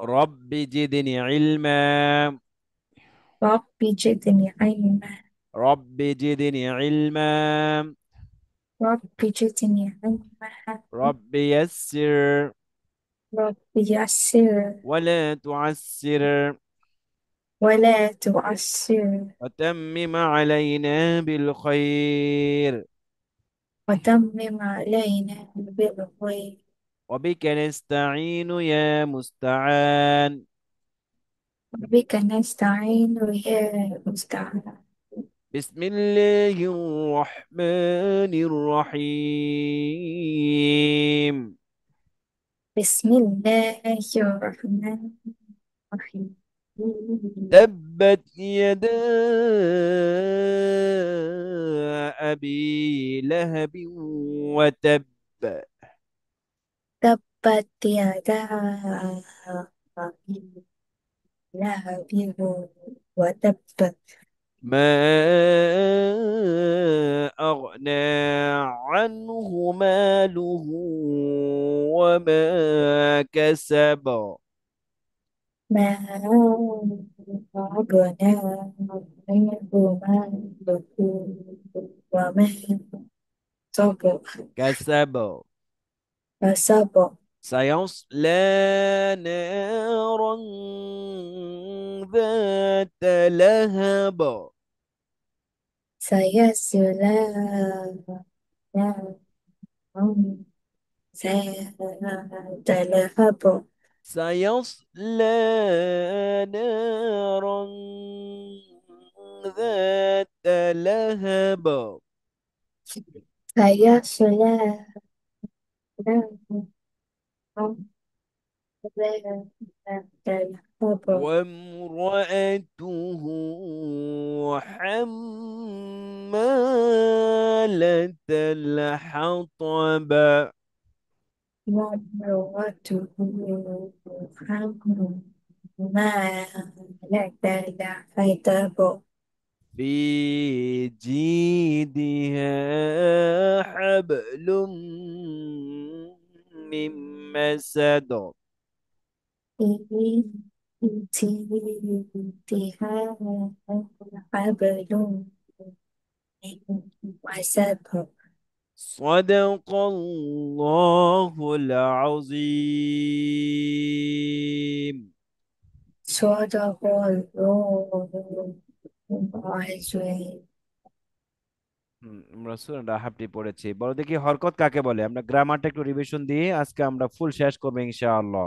رب زدني علما. رب زدني علما. رب زدني علما. رب زدني علما. رب يسر رب يسر ولا تعسر. ولا تعسر. وتمم علينا بالخير. وتمم علينا بالخير. وبك نستعين يا مستعان. وبك نستعين يا مستعان. بسم الله الرحمن الرحيم. بسم الله الرحمن الرحيم. تبت يدا أبي لهب وتب. تبت يدا أبي لهب وتب. ما أغنى عنه ماله وما كسب. ما أغنى عنه ماله وما كسب. كسب. سيصلى نارا ذات لهب. سيصلى نارا ذات لهب. سيصلى نارا ذات لهب. سيصلى نارا ذات لهب. وامرأته حمالة الحطب. وامرأته حمالة الحطب. في جيدها حبل من مسد. في جيدها حبل من مسد. صدق الله العظيم. صدق الله العظيم. আমরা সূরা হাবটি পড়েছি। বলো দেখি হরকত কাকে বলে। আমরা গ্রামারটা একটু রিভিশন দিয়ে আজকে আমরা ফুল শেষ করবো ইনশাআল্লাহ।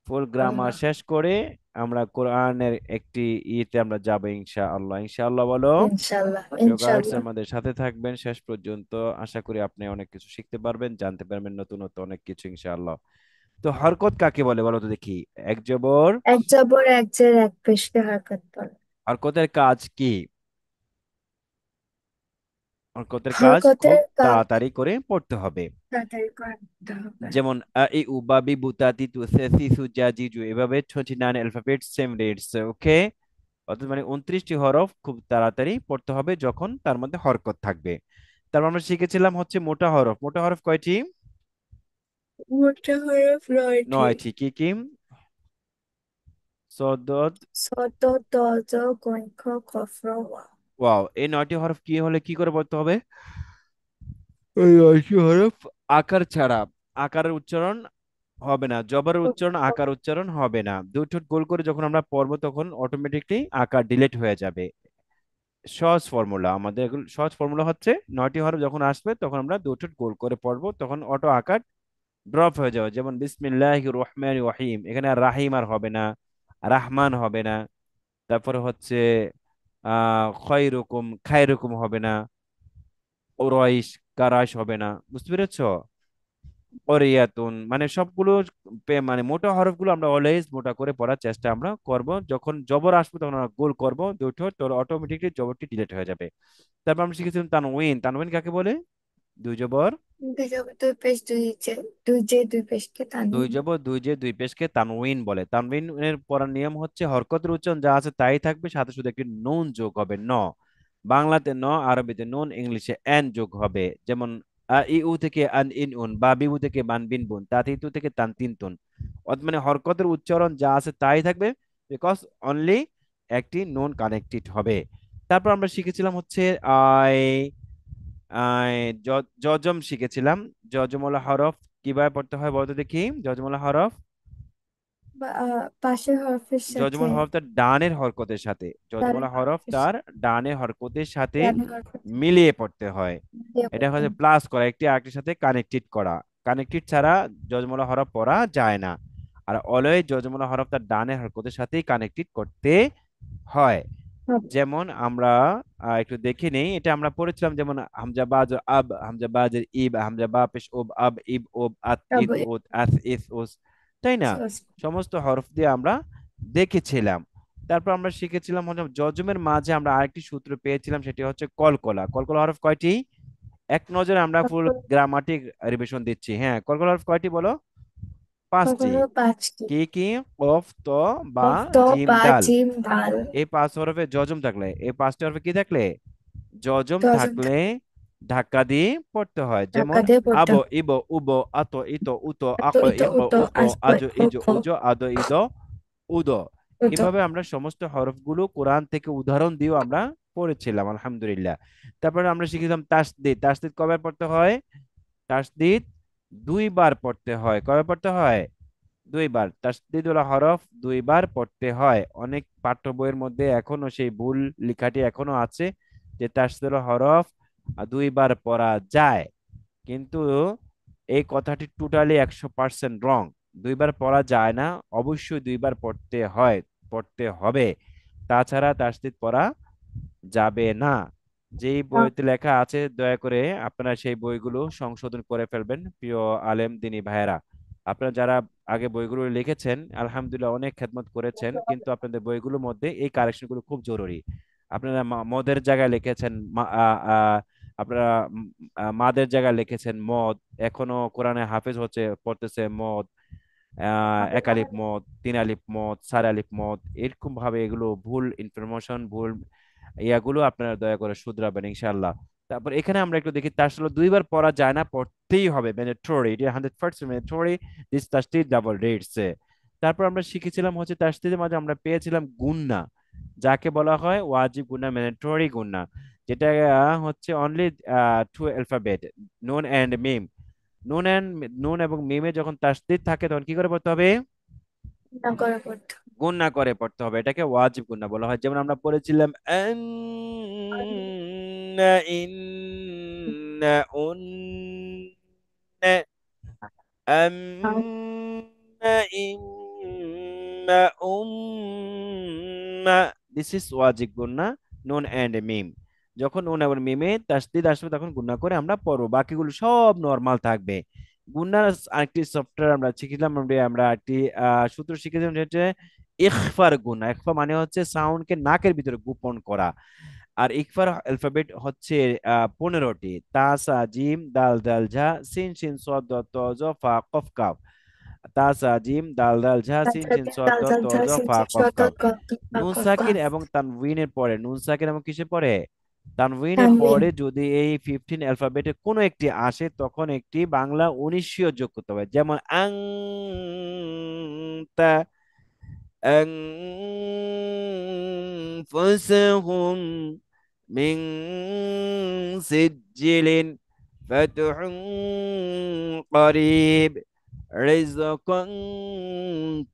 ফুল গ্রামার আল্লাহ। শেষ করে আমরা কোরআনের একটি ইতে আমরা যাবো ইনশাআল্লাহ। ইনশাআল্লাহ বলো। ইনশাল্লাহ গাইডস ইনশাল্লাহ। আমাদের সাথে থাকবেন শেষ পর্যন্ত। আশা করি আপনি অনেক কিছু শিখতে পারবেন, জানতে পারবেন নতুন নতুন অনেক কিছু ইনশাআল্লাহ। তো হরকত কাকে বলে বলো তো দেখি। এক জবর। এক জবর এক জের এক পেশকে হরকত বলে। হরকতের কাজ কি? হরকতের কাজ খুব হরকতের কাজ তাড়াতাড়ি করে পড়তে হবে। তাড়াতাড়ি করতে হবে। যেমন আ ই উ বা বি বু তা তি তু সে সি সু জা জি জু, এভাবে 29 অ্যালফাবেট সেম রেটস। ওকে, অর্থাৎ মানে 29টি হরফ খুব তাড়াতাড়ি পড়তে হবে যখন তার মধ্যে হরকত থাকবে। তারপর আমরা শিখেছিলাম হচ্ছে মোটা হরফ। মোটা হরফ কয়টি? মোটা হরফ নয়টি। 9টি। কি কি? সদদ। ছোট ত জ কই খ খ ফ ও। ওয়াও, এই 9টি হরফ কি হলে কি করে পড়তে হবে? এই 9টি হরফ আকার ছাড়া। আকারের উচ্চারণ হবে না, জবরের উচ্চারণ আকার উচ্চারণ হবে না। দুই ঠোঁট গোল করে যখন আমরা পড়বো তখন অটোমেটিকলি আকার ডিলিট হয়ে যাবে। সহজ ফর্মুলা আমাদের সহজ ফর্মুলা হচ্ছে 9টি হরফ যখন আসবে তখন আমরা দুই ঠোঁট গোল করে পড়বো, তখন অটো আকার ড্রপ হয়ে যাবে। যেমন বিসমিল্লাহির রহমানির রহিম, এখানে আর রাহিম আর হবে না, রাহমান হবে না। তারপরে হচ্ছে খয়রুকুম খায়রুকুম হবে না, ওরাইশ কারাইশ হবে না। বুঝতে পেরেছো? ওরিয়াতুন, মানে সবগুলো মানে মোটা হরফগুলো আমরা অলওয়েজ মোটা করে পড়ার চেষ্টা আমরা করব। যখন জবর আসবে তখন আমরা গোল করব দুটো, তো অটোমেটিকলি জবরটি ডিলিট হয়ে যাবে। তারপর আমরা শিখেছিলাম তানউইন। তানউইন কাকে বলে? দুই জবর দুই জবর দুই পেশ দুই জে দুই জে দুই পেশকে দুই তানবিন। জবর দুই যে দুই পেশকে তানউইন বলে। তানউইনের পড়ার নিয়ম হচ্ছে হরকতের উচ্চারণ যা আছে তাই থাকবে, সাথে শুধু একটি নুন যোগ হবে। ন, বাংলাতে ন, আরবিতে নুন, ইংলিশে এন যোগ হবে। যেমন ই উ থেকে আন ইন উন, বা বি উ থেকে বান বিন বুন, তা তিতু থেকে তান তিন তুন। মানে হরকতের উচ্চারণ যা আছে তাই থাকবে, বিকজ অনলি একটি নন কানেক্টেড হবে। তারপর আমরা শিখেছিলাম হচ্ছে আই আই জজম শিখেছিলাম। জজমলা হরফ কিভাবে পড়তে হয় বলতো দেখি। জজমলা হরফ, পাশের হরফের সাথে যজমুল হরফ তার ডানের হরকতের সাথে, যজমুল ডানের হরফ হরফের তার সাথে ডানের হরকতের সাথে ডানের হরফের মিলিয়ে পড়তে হয়। দিয়ে এটা পড়তে হচ্ছে হবে। প্লাস করা, একটি আরেকটির সাথে কানেক্টেড করা। কানেক্টেড ছাড়া যজমুল হরফ পড়া যায় না। আর অলওয়েজ যজমুল হরফ তার ডানের হরকতের সাথেই কানেক্টেড করতে হয়। হবে। যেমন আমরা একটু দেখে নেই, এটা আমরা পড়েছিলাম, যেমন হামজা বাজের আব, হামজা বাজের ইব, হামজা বা পেশ ওব, আব ইব ওব, আত ইদ তবে ওদ, আস ইস ওস, তাই না? সমস্ত হরফ দিয়ে আমরা দেখেছিলাম। তারপর আমরা শিখেছিলাম হচ্ছে জজমের মাঝে আমরা আরেকটি সূত্র পেয়েছিলাম, সেটি হচ্ছে কলকলা। কলকলা হরফ কয়টি? এক নজরে আমরা ফুল গ্রামাটিক রিভিশন দিচ্ছি। হ্যাঁ, কলকলা হরফ কয়টি বলো? পাঁচটি। কখনো পাঁচটি। কি কি? কফ, ত, বা, কফ ত জিম, বা দাল। জিম দাল। এই পাঁচ হরফে যজম থাকলে, এই পাঁচটি হরফে কি থাকলে? যজম দশম থাকলে ধাক্কা দিয়ে পড়তে হয়। ধাক্কা যেমন দিয়ে পড়তে আব, হবে। ইব, উব, আত, ইত, উত, তো আক, ইতো ইক, উতো উক, আসবে আজ, ইজ, উপ উজ, আদ, ইদ, উদ। উতো। এভাবে আমরা সমস্ত হরফগুলো কোরআন থেকে উদাহরণ দিয়েও আমরা পড়েছিলাম আলহামদুলিল্লাহ। তারপরে আমরা শিখেছিলাম তাসদিদ। তাসদিদ কবে পড়তে হয়? তাসদিদ দুইবার পড়তে হয়। কবে পড়তে হয়? দুইবার। তাসদিদুল হরফ দুইবার পড়তে হয়। অনেক পাঠ্য বইয়ের মধ্যে এখনো সেই ভুল লেখাটি এখনো আছে, যে তাসদিদুল হরফ দুইবার পড়া যায়, কিন্তু এই কথাটি টোটালি 100% রং। দুইবার পড়া যায় না, অবশ্যই দুইবার পড়তে হয়, পড়তে হবে। তাছাড়া তাসদিদ পড়া যাবে না। যেই বইতে লেখা আছে দয়া করে আপনারা সেই বইগুলো সংশোধন করে ফেলবেন, প্রিয় আলেম দিনী ভাইয়েরা। আপনারা যারা আগে বইগুলো লিখেছেন আলহামদুলিল্লাহ অনেক খেদমত করেছেন, কিন্তু আপনাদের বইগুলোর মধ্যে এই কারেকশনগুলো খুব জরুরি। আপনারা মদের জায়গায় লিখেছেন আপনারা মাদের জায়গায় লিখেছেন মদ। এখনো কোরআনে হাফেজ হচ্ছে পড়তেছে মদ, এক আলিফ মদ, তিন আলিফ মদ, চার আলিফ মদ, এরকম ভাবে এগুলো ভুল ইনফরমেশন, ভুল ইয়াগুলো আপনারা দয়া করে শুধরাবেন ইনশাআল্লাহ। তারপর এখানে আমরা একটু দেখি, তার আসলে দুইবার পড়া যায় না, পড়তেই হবে, ম্যান্ডেটরি, এটা 100% ম্যান্ডেটরি, দিস তাসদিদ ডাবল রেটস। তারপর আমরা শিখেছিলাম হচ্ছে তাসদিদের মাঝে আমরা পেয়েছিলাম গুন্না, যাকে বলা হয় ওয়াজিব গুন্না, ম্যান্ডেটরি গুন্না, যেটা হচ্ছে অনলি টু অ্যালফাবেট, নুন এন্ড মিম। নুন এন্ড নুন এবং মিমে যখন তাসদিদ থাকে তখন কি করে পড়তে হবে? না করে পড়তে গুণনা করে পড়তে হবে, এটাকে ওয়াজিব গুণনা বলা হয়। যেমন আমরা পড়েছিলাম ইন্না উন্না আম্মা ইন্না উম্মা, দিস ইজ ওয়াজিব গুণনা, নুন এন্ড মিম। যখন নুন এবং মিমে তাসদিদ আসবে তখন গুণনা করে আমরা পড়বো, বাকিগুলো সব নর্মাল থাকবে। গুণনার আরেকটি সফটওয়্যার আমরা শিখেছিলাম, আমরা একটি সূত্র শিখেছিলাম, যেটা হচ্ছে ইখফার গুণা। ইখফা মানে হচ্ছে সাউন্ডকে নাকের ভিতরে গোপন করা। আর ইকফার অ্যালফাবেট হচ্ছে 15টি: তা, সা, জিম, দাল, দাল, ঝা, সিন, শিন, সদ, দ, ত, জ, ফা, কফ, কাফ। তা, সা, জিম, দাল, দাল, ঝা, সিন, শিন, সদ, দ, ত, জ, ফা, কফ, কাফ। নুন সাকিন এবং তানভিনের পরে, নুন সাকিন এবং কিসের পরে? তানভিনের তানবিন। পরে যদি এই 15 অ্যালফাবেটের কোনো একটি আসে তখন একটি বাংলা 19 যোগ করতে হবে। যেমন আং, তা, أنفسهم من سجل فتح قريب رزقا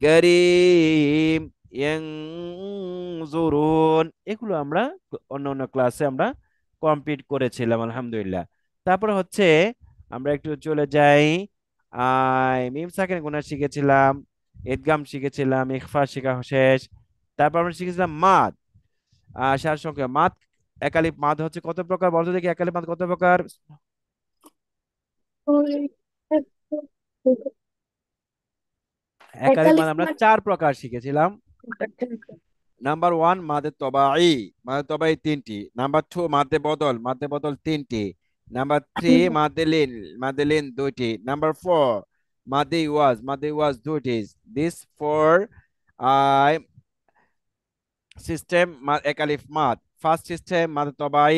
كريم ينظرون। এগুলো আমরা অন্য অন্য ক্লাসে আমরা কমপ্লিট করেছিলাম আলহামদুলিল্লাহ। তারপর হচ্ছে আমরা একটু চলে যাই, মিম সাকিন গুণা শিখেছিলাম, ইদগাম শিখেছিলাম, ইখফা শেখা শেষ। তারপর আমরা শিখেছিলাম মাদ, সার সংখ্যা মাদ। একালিপ মাদ হচ্ছে কত প্রকার বলতো দেখি, একালিপ মাদ কত প্রকার? একালিপ মাদ একালিফ আমরা মানে চার প্রকার শিখেছিলাম। নাম্বার ওয়ান মাদে তবাই, মাদে তবাই তিনটি। নাম্বার টু মাদে বদল, মাদে বদল তিনটি। নাম্বার থ্রি মাদে লিন, মাদে লিন দুইটি। নাম্বার ফোর মাদে ওয়াজ দুইটি। দিস ফোর আই সিস্টেম একালিফ মাদ। ফার্স্ট সিস্টেম মাদে তবাই,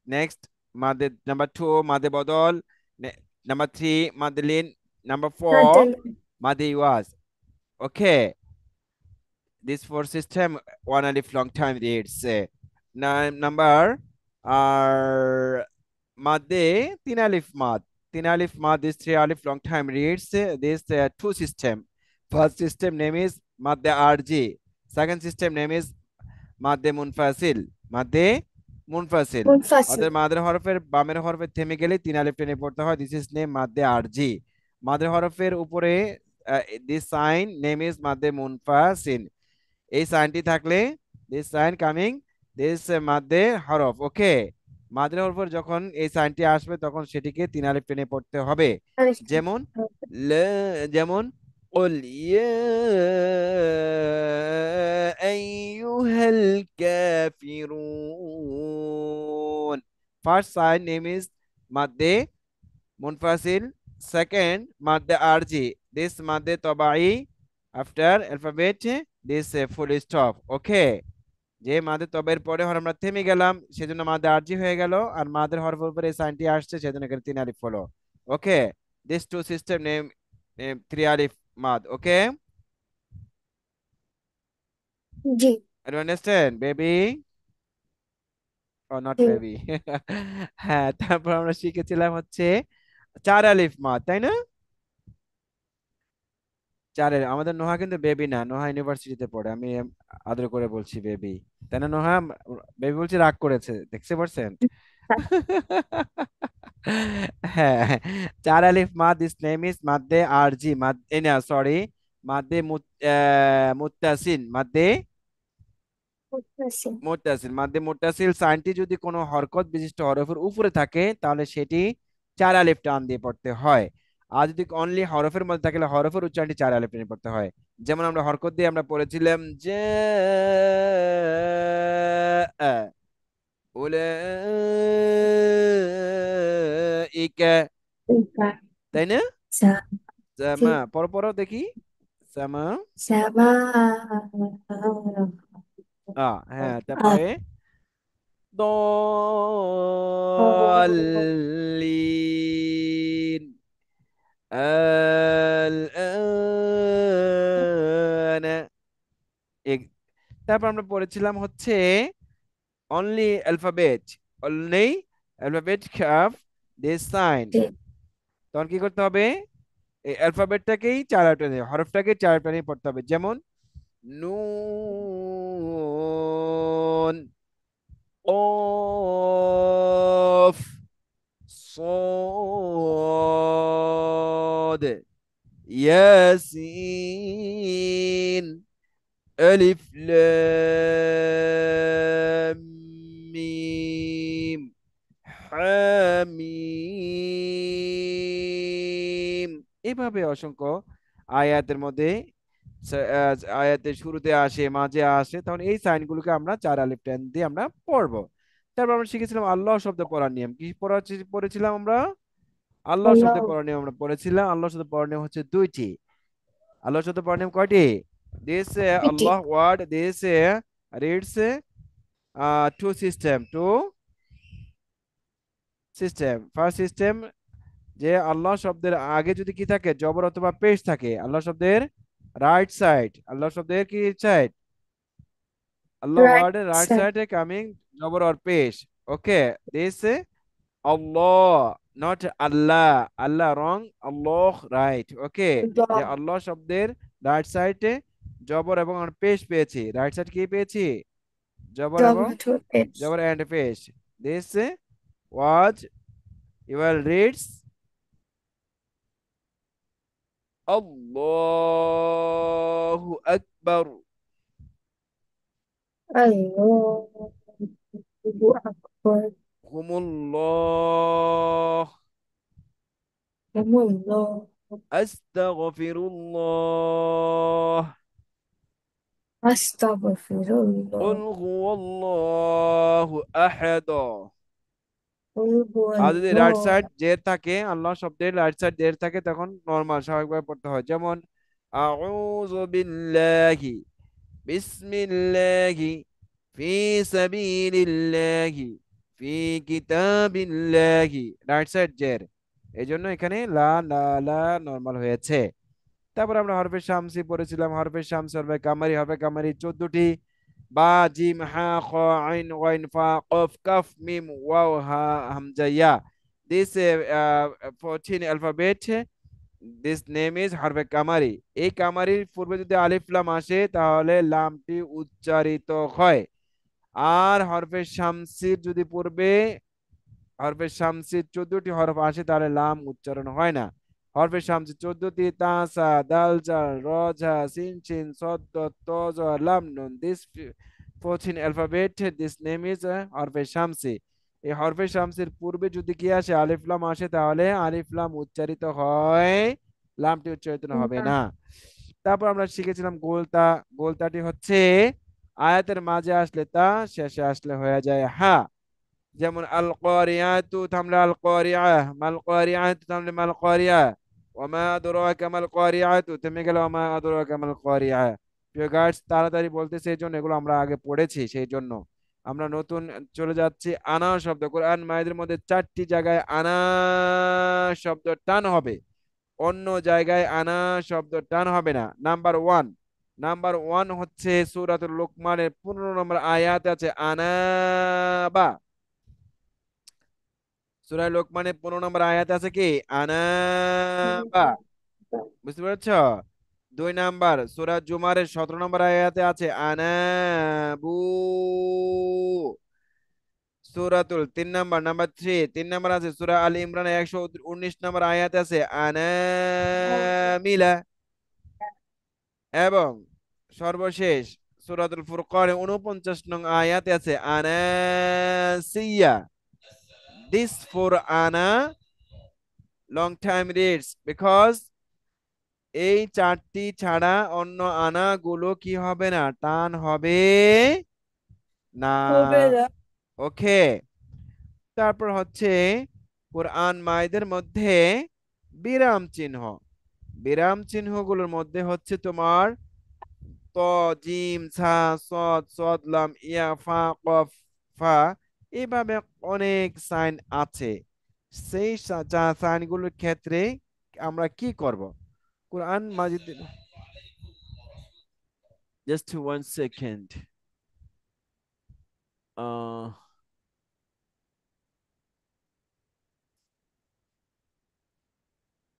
নেক্সট মাদে, নাম্বার টু মাদে বদল, Number three, Madeline. Number four, Madeline. Madiwas. Okay, this four system one alif long time reads. Number are Made tin alif mad. Tin alif mad, this three alif long time reads this two system. First system name is Madde RG. Second system name is মাদ্দে মুনফাসিল, মাদ্দে মুনফাসিল। Munfasil. অর্থাৎ মাদের হরফের বামের হরফে থেমে গেলে তিন আলিফ টেনে পড়তে হয়, দিস ইজ নেম মাদ্দে আরজি। মাদের হরফের উপরে দিস সাইন নেম ইজ মাদ্দে মুনফাসিল। এই সাইনটি থাকলে দিস সাইন কামিং দিস মাদ্দে হরফ। ওকে, মাদের হরফের যখন এই সাইনটি আসবে তখন সেটিকে তিন আলিফ টেনে পড়তে হবে। Alifton. যেমন যেমন قل يا أيها الكافرون. First sign name is Madde Munfasil. Second, Madde Arji. This Madde Tabai after alphabet this full stop. Okay. যে মাদের তবের পরে হর আমরা থেমে গেলাম সেজন্য মাদে আরজি হয়ে গেল, আর মাদের হরফের উপরে সাইনটি আসছে সেজন্য এখানে তিন আলিফ হলো। Okay, this two system name three আলিফ mad. Okay, G. you understand baby or not G. baby? হ্যাঁ, তারপর আমরা শিখেছিলাম হচ্ছে চার আলিফ mad, তাই না? চারের আমাদের নোহা কিন্তু বেবি না, নোহা ইউনিভার্সিটিতে পড়ে, আমি আদর করে বলছি বেবি, তাই না নোহা? বেবি বলছি রাগ করেছে, দেখতে পারছেন? হ্যাঁ, চার আলিফ মাদ, দিস নেম ইজ মাদ্দে আরজি, মাদ না সরি, মাদ্দে মুত্তাসিল, মাদ্দে Munfasil. মুত্তাসিল, মাদ্দে মুত্তাসিল সাইনটি যদি কোনো হরকত বিশিষ্ট হরফের উপরে থাকে তাহলে সেটি চার আলিফ টান দিয়ে পড়তে হয়। আর যদি অনলি হরফের মধ্যে থাকলে হরফের উচ্চারণটি চার আলিফ টেনে পড়তে হয়। যেমন আমরা হরকত দিয়ে আমরা পড়েছিলাম যে উলাইকা, Ika. তাই না? Sa. সামা, Ti. পড়ো পড়ো দেখি, সামা। Sama. হ্যাঁ, Ah. তারপরে ضالين الآن। তারপর আমরা পড়েছিলাম হচ্ছে অনলি অ্যালফাবেট, অনলি অ্যালফাবেট কাফ দিস সাইন। Ti. তখন কি করতে হবে? এই অ্যালফাবেটটাকেই চার টানে, হরফটাকে চার টানে পড়তে হবে। যেমন নুন, কফ, صاد، ياسين، ألف لام ميم হামিম। এভাবে অসংখ্য আয়াতের মধ্যে আয়াতের শুরুতে আসে, মাঝে আসে, তখন এই সাইনগুলোকে আমরা চার আলিফ টেন দিয়ে আমরা পড়বো। তারপর আমরা শিখেছিলাম আল্লাহ শব্দ পড়ার নিয়ম। কি পড়েছিলাম আমরা? আল্লাহ শব্দে Allah. পড়ার নিয়ম আমরা পড়েছিলাম। আল্লাহ শব্দ পড়ার নিয়ম হচ্ছে দুইটি। আল্লাহ শব্দ পড়ার নিয়ম কয়টি? দিস আল্লাহ Piti. Word this reads two system, two system. First system, যে আল্লাহ শব্দের আগে যদি কি থাকে, জবর অথবা পেশ থাকে, আল্লাহ শব্দের রাইট সাইড, আল্লাহ শব্দের কি সাইড, আল্লাহ Right ওয়ার্ডের রাইট side. সাইডে কামিং জবর অর পেশ। ওকে, দিস আল্লাহ, নট আল্লাহ, আল্লাহ রং, আল্লাহ রাইট। ওকে, যে Dog. আল্লাহ শব্দের রাইট সাইডে জবর এবং পেশ পেয়েছি, রাইট সাইড কি পেয়েছি? জবর এবং Dog to pitch. জবর এন্ড পেশ। দিস ওয়াজ ইউর রিডস আল্লাহু আকবার, Allah. Akbar. হুমুল্লাহ, Allah. আস্তাগফিরুল্লাহ, কুল Astaghfirullah. হুয়াল্লাহু আহাদ। Qul আর যদি রাইট huwallah. সাইড জের থাকে, আল্লাহ শব্দের রাইট সাইড জের থাকে, তখন নরমাল স্বাভাবিকভাবে পড়তে হয়। যেমন আউযু বিল্লাহি, বিসমিল্লাহি, ফি সাবিলিল্লাহি, ফি কিতাবিল্লাহি, রাইট সাইড জের। এই জন্য এখানে লা লা লা নরমাল হয়েছে। তারপর আমরা হরফে শামসি পড়েছিলাম, হরফে শামস, হরফে কামারি, হরফে কামারি 14টি: বা, জিম, হা, খ, আইন, ওয়াইন, ফা, কফ, কাফ, মিম, ওয়াও, হা, হামজা, ইয়া। This 14 alphabet, this name is হরফে কামারি। এই কামারির পূর্বে যদি আলিফ লাম আসে তাহলে লামটি উচ্চারিত হয়। আর হরফে শামসির যদি পূর্বে হরফে শামসির 14টি হরফ আসে তাহলে লাম উচ্চারণ হয় না। হরফে শামসির 14টি: তাসা, দাল, জাল, র, ঝা, সিন, শিন, সদ, দত, ত, জ, লাম, নুন। This 14 alphabet, this name is হরফে শামসি। এই হরফে শামসির পূর্বে যদি কি আসে, আলিফ লাম আসে, তাহলে আলিফ লাম উচ্চারিত হয়, লামটি উচ্চারিত হবে না। না। তারপর আমরা শিখেছিলাম গোলতা। গোলতাটি হচ্ছে আয়াতের মাঝে আসলে তা, শেষে আসলে হয়ে যায় হা। যেমন আল কারিয়াতু থামলে আল কারিয়া, মাল কারিয়াতু থামলে মাল কারিয়া, ওমা আদরাকা মাল কারিয়াতু থেমে গেল ওমা আদরাকা মাল কারিয়া। প্রিয় গাইস, তাড়াতাড়ি বলতেছে এই জন্য, এগুলো আমরা আগে পড়েছি সেই জন্য। আমরা নতুন চলে যাচ্ছি আনা শব্দ। কোরআন মায়েদের মধ্যে 4টি জায়গায় আনা শব্দ টান হবে, অন্য জায়গায় আনা শব্দ টান হবে না। নাম্বার ওয়ান হচ্ছে সূরাতুল লোকমানের 15 নম্বর আয়াত আছে আনাবা। সূরা লোকমানের 15 নম্বর আয়াত আছে কি আনাবা, বুঝতে পেরেছ? 2 নাম্বার সূরা জুমারের 17 নম্বর আয়াতে আছে আনাবু। সূরাতুল 3 নাম্বার, নাম্বার 3, 3 নাম্বার আছে সূরা আল ইমরানের 119 নম্বর আয়াতে আছে আনামিলা। এবং সর্বশেষ সূরাতুল ফুরকানের 49 নং আয়াতে আছে আনাসিয়া। This for Anna long time reads because এই 4টি ছাড়া অন্য আনা গুলো কি হবে না, টান হবে না। হবে না। ওকে। তারপর হচ্ছে কোরআন মায়েদের মধ্যে বিরাম চিহ্ন। বিরাম চিহ্নগুলোর মধ্যে হচ্ছে তোমার ত, জিম, ছা, সদ, সদ, লাম, ইয়া, ফা, কফ, ফা, এইভাবে অনেক সাইন আছে। সেই সাইনগুলোর ক্ষেত্রে আমরা কি করব? কোরআন মাজিদ, জাস্ট 1 সেকেন্ড।